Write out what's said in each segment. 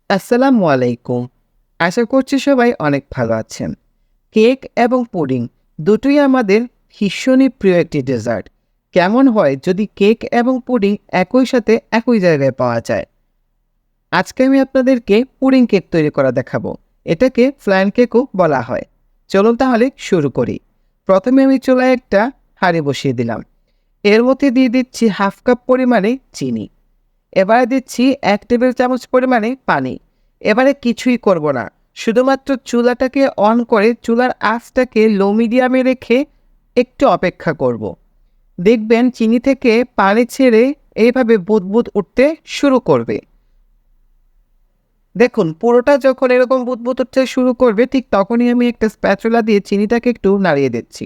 আসসালামু আলাইকুম। আশা করছি সবাই অনেক ভালো আছেন। কেক এবং পুডিং দুটোই আমাদের ভীষণই প্রিয় একটি ডেজার্ট। কেমন হয় যদি কেক এবং পুডিং একই সাথে একই জায়গায় পাওয়া যায়? আজকে আমি আপনাদেরকে পুডিং কেক তৈরি করা দেখাবো। এটাকে ফ্ল্যান কেকও বলা হয়। চলুন তাহলে শুরু করি। প্রথমে আমি চুলায় একটা হাঁড়ি বসিয়ে দিলাম। এর মধ্যে দিয়ে দিচ্ছি হাফ কাপ পরিমাণে চিনি। এবারে দিচ্ছি ১ টেবিল চামচ পরিমাণে পানি। এবারে কিছুই করব না। শুধুমাত্র চুলাটাকে অন করে চুলার আঁচটাকে লো মিডিয়ামে রেখে একটু অপেক্ষা করব। দেখবেন চিনি থেকে পানি ছেড়ে এইভাবে বুদবুদ উঠতে শুরু করবে। দেখুন পুরোটা যখন এরকম বুদবুদ উঠতে শুরু করবে ঠিক তখনই আমি একটা স্প্যাচুলা দিয়ে চিনিটাকে একটু নাড়িয়ে দিচ্ছি।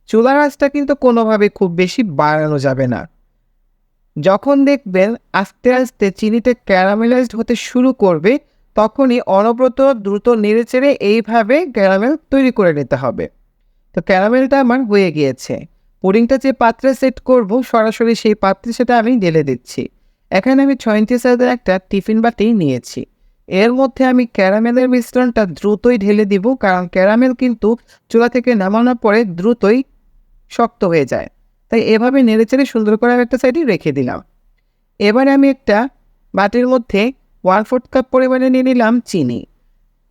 চুলার আঁচটা কিন্তু কোনোভাবে খুব বেশি বাড়ানো যাবে না। যখন দেখবেন আস্তে আস্তে চিনিটা ক্যারামেলাইজড হতে শুরু করবে, তখনই অনবরত দ্রুত নেড়েচেড়ে এইভাবে ক্যারামেল তৈরি করে নিতে হবে। তো ক্যারামেলটা আমার হয়ে গিয়েছে। পুডিংটা যে পাত্রে সেট করব সরাসরি সেই পাত্রে সেটা আমি ঢেলে দিচ্ছি। এখানে আমি 6 ইঞ্চি সাইজের একটা টিফিন বাটি নিয়েছি। এর মধ্যে আমি ক্যারামেলের মিশ্রণটা দ্রুতই ঢেলে দিব, কারণ ক্যারামেল কিন্তু চুলা থেকে নামানোর পরে দ্রুতই শক্ত হয়ে যায়। তাই এভাবে নেড়েচেড়ে সুন্দর করে আমি একটা সাইডে রেখে দিলাম। এবারে আমি একটা বাটির মধ্যে 1/4 কাপ পরিমাণে নিয়ে নিলাম চিনি।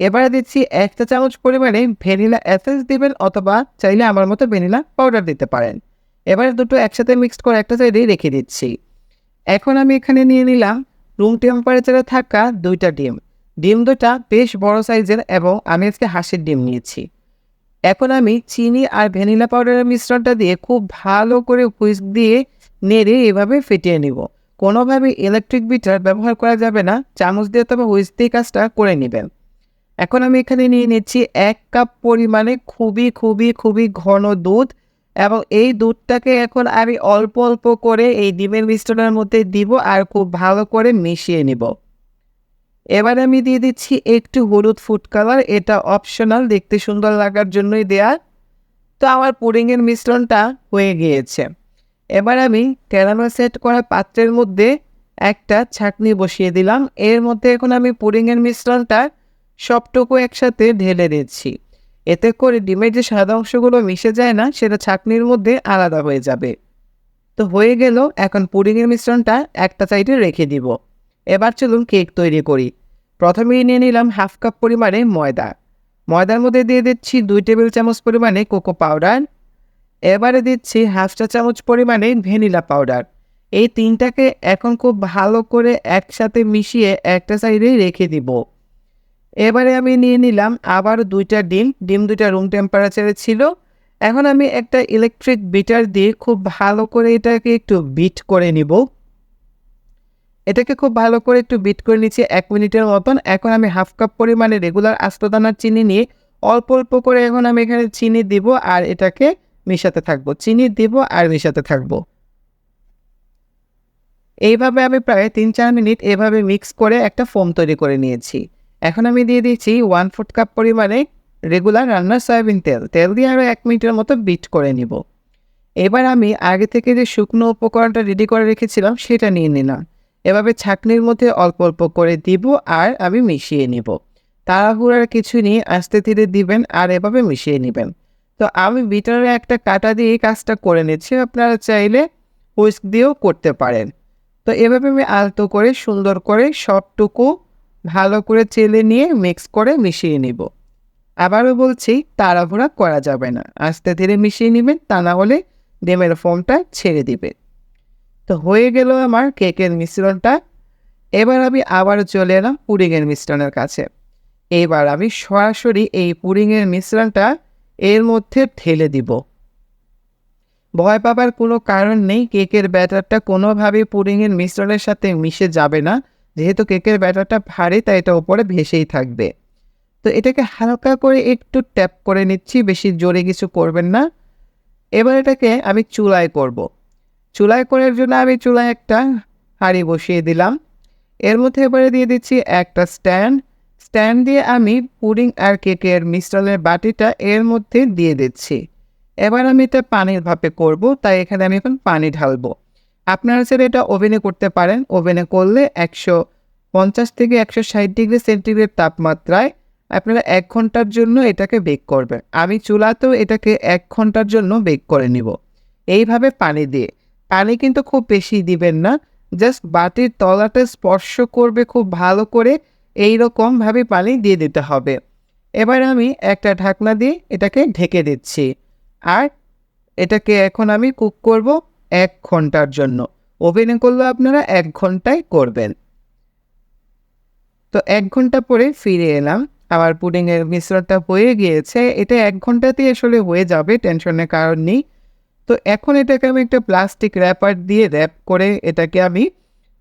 এবারে দিচ্ছি ১ চা চামচ পরিমাণে ভ্যানিলা এসেন্স দিবেন, অথবা চাইলে আমার মতো ভ্যানিলা পাউডার দিতে পারেন। এবারে দুটো একসাথে মিক্সড করে একটা সাইডে রেখে দিচ্ছি। এখন আমি এখানে নিয়ে নিলাম রুম টেম্পারেচারে থাকা ২টা ডিম। ডিম ২টা বেশ বড় সাইজের এবং আমি আজকে হাঁসের ডিম নিয়েছি। এখন আমি চিনি আর ভ্যানিলা পাউডারের মিশ্রণটা দিয়ে খুব ভালো করে হুইস্ক দিয়ে নেড়ে এভাবে ফেটিয়ে নিব। কোনোভাবে ইলেকট্রিক বিটার ব্যবহার করা যাবে না, চামচ দিয়ে তবে হুইস্ক দিয়ে কাজটা করে নেবেন। এখন আমি এখানে নিয়ে নিচ্ছি ১ কাপ পরিমাণে খুবই ঘন দুধ, এবং এই দুধটাকে এখন আমি অল্প অল্প করে এই ডিমের মিশ্রণের মধ্যে দিব আর খুব ভালো করে মিশিয়ে নিব। এবার আমি দিয়ে দিচ্ছি একটু হলুদ ফুড কালার, এটা অপশনাল, দেখতে সুন্দর লাগার জন্যই দেয়া। তো আমার পুডিংয়ের মিশ্রণটা হয়ে গিয়েছে। এবার আমি ক্যারামেল সেট করা পাত্রের মধ্যে একটা ছাঁকনি বসিয়ে দিলাম। এর মধ্যে এখন আমি পুডিংয়ের মিশ্রণটা সবটুকু একসাথে ঢেলে দিচ্ছি। এতে করে ডিমের যে সাদা অংশগুলো মিশে যায় না, সেটা ছাঁকনির মধ্যে আলাদা হয়ে যাবে। তো হয়ে গেল। এখন পুডিংয়ের মিশ্রণটা একটা সাইডে রেখে দিব। এবার চলুন কেক তৈরি করি। প্রথমেই নিয়ে নিলাম হাফ কাপ পরিমাণে ময়দা। ময়দার মধ্যে দিয়ে দিচ্ছি ২ টেবিল চামচ পরিমাণে কোকো পাউডার। এবারে দিচ্ছি হাফ চা চামচ পরিমাণে ভ্যানিলা পাউডার। এই তিনটাকে এখন খুব ভালো করে একসাথে মিশিয়ে একটা সাইডে রেখে দিব। এবারে আমি নিয়ে নিলাম আবার ২টা ডিম। ডিম ২টা রুম টেম্পারেচারে ছিল। এখন আমি একটা ইলেকট্রিক বিটার দিয়ে খুব ভালো করে এটাকে একটু বিট করে নিব। এটাকে খুব ভালো করে একটু বিট করে নিচ্ছি ১ মিনিটের মতন। এখন আমি হাফ কাপ পরিমাণে রেগুলার আস্ত দানার চিনি নিয়ে অল্প অল্প করে এখন আমি এখানে চিনি দিব আর এটাকে মিশাতে থাকবো। চিনি দিব আর মিশাতে থাকবো। এইভাবে আমি প্রায় ৩-৪ মিনিট এভাবে মিক্স করে একটা ফোম তৈরি করে নিয়েছি। এখন আমি দিয়ে দিচ্ছি 1/4 কাপ পরিমাণে রেগুলার রান্নার সয়াবিন তেল। তেল দিয়ে আরও ১ মিনিটের মতো বিট করে নিব। এবার আমি আগে থেকে যে শুকনো উপকরণটা রেডি করে রেখেছিলাম সেটা নিয়ে নিলাম। এভাবে ছাঁকনির মধ্যে অল্প অল্প করে দিব আর আমি মিশিয়ে নিব। তাড়াহুড়ার কিছু নিয়ে আস্তে ধীরে দিবেন আর এভাবে মিশিয়ে নেবেন। তো আমি বিটারে একটা কাঁটা দিয়ে কাজটা করে নিচ্ছি, আপনারা চাইলে হুইস্ক দিয়েও করতে পারেন। তো এভাবে আমি আলতো করে সুন্দর করে সবটুকু ভালো করে চেলে নিয়ে মিক্স করে মিশিয়ে নিব। আবারও বলছি, তাড়াহুড়া করা যাবে না, আস্তে ধীরে মিশিয়ে নেবেন, তা না হলে ডিমের ফোমটা ছেড়ে দিবে। তো হয়ে গেল আমার কেকের মিশ্রণটা। এবার আমি আবার চলে এলাম পুডিংয়ের মিশ্রণের কাছে। এবার আমি সরাসরি এই পুডিংয়ের মিশ্রণটা এর মধ্যে ঢেলে দিব। ভয় পাবার কোনো কারণ নেই, কেকের ব্যাটারটা কোনোভাবেই পুডিংয়ের মিশ্রণের সাথে মিশে যাবে না। যেহেতু কেকের ব্যাটারটা ভারী তাই এটা উপরে ভেসেই থাকবে। তো এটাকে হালকা করে একটু ট্যাপ করে নিচ্ছি, বেশি জোরে কিছু করবেন না। এবার এটাকে আমি চুলায় করব। চুলায় করার জন্য আমি চুলায় একটা হাঁড়ি বসিয়ে দিলাম। এর মধ্যে এবারে দিয়ে দিচ্ছি একটা স্ট্যান্ড। স্ট্যান্ড দিয়ে আমি পুডিং আর কেকের মিশ্রণের বাটিটা এর মধ্যে দিয়ে দিচ্ছি। এবার আমি এটা পানির ভাপে করব, তাই এখানে আমি এখন পানি ঢালবো। আপনারা চাইলে এটা ওভেনে করতে পারেন। ওভেনে করলে 50 থেকে 160 ডিগ্রি সেন্টিগ্রেড তাপমাত্রায় আপনারা 1 ঘন্টার জন্য এটাকে বেক করবেন। আমি চুলাতেও এটাকে 1 ঘন্টার জন্য বেক করে নিব। এইভাবে পানি দিয়ে। পানি কিন্তু খুব বেশি দিবেন না। জাস্ট বাটির তলাটা স্পর্শ করবে খুব ভালো করে, এইরকমভাবে পানি দিয়ে দিতে হবে। এবার আমি একটা ঢাকনা দিয়ে এটাকে ঢেকে দিচ্ছি। আর এটাকে এখন আমি কুক করব 1 ঘন্টার জন্য। ওভেনে করলে আপনারা 1 ঘন্টায় করবেন। তো 1 ঘন্টা পরে ফিরে এলাম। আমার পুডিংয়ের মিশ্রণটা হয়ে গিয়েছে। এটা 1 ঘন্টাতেই আসলে হয়ে যাবে, টেনশনের কারণ নেই। তো এখন এটাকে আমি একটা প্লাস্টিক র্যাপার দিয়ে র্যাপ করে এটাকে আমি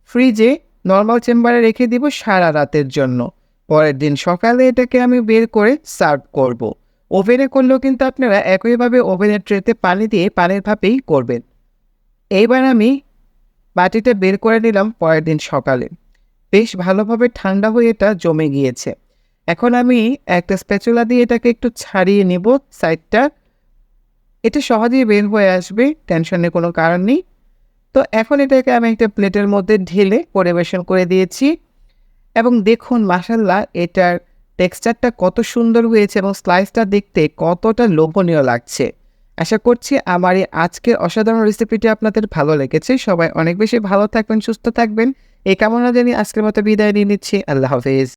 ফ্রিজে নরমাল চেম্বারে রেখে দিব সারা রাতের জন্য। পরের দিন সকালে এটাকে আমি বের করে সার্ভ করব। ওভেনে করলেও কিন্তু আপনারা একইভাবে ওভেনের ট্রেতে পানি দিয়ে পানির ভাপেই করবেন। এইবার আমি বাটিটা বের করে নিলাম পরের দিন সকালে। বেশ ভালোভাবে ঠান্ডা হয়ে এটা জমে গিয়েছে। এখন আমি একটা স্প্যাচুলা দিয়ে এটাকে একটু ছাড়িয়ে নেব সাইডটা। এটা সহজেই বের হয়ে আসবে, টেনশনের কোনো কারণ নেই। তো এখন এটাকে আমি একটা প্লেটের মধ্যে ঢেলে পরিবেশন করে দিয়েছি এবং দেখুন মাশাআল্লাহ এটার টেক্সচারটা কত সুন্দর হয়েছে এবং স্লাইসটা দেখতে কতটা লোভনীয় লাগছে। আশা করছি আমার এই আজকের অসাধারণ রেসিপিটি আপনাদের ভালো লেগেছে। সবাই অনেক বেশি ভালো থাকবেন, সুস্থ থাকবেন। এই কামনা জানিয়ে আজকের মতো বিদায় নিয়ে নিচ্ছি। আল্লাহ হাফেজ।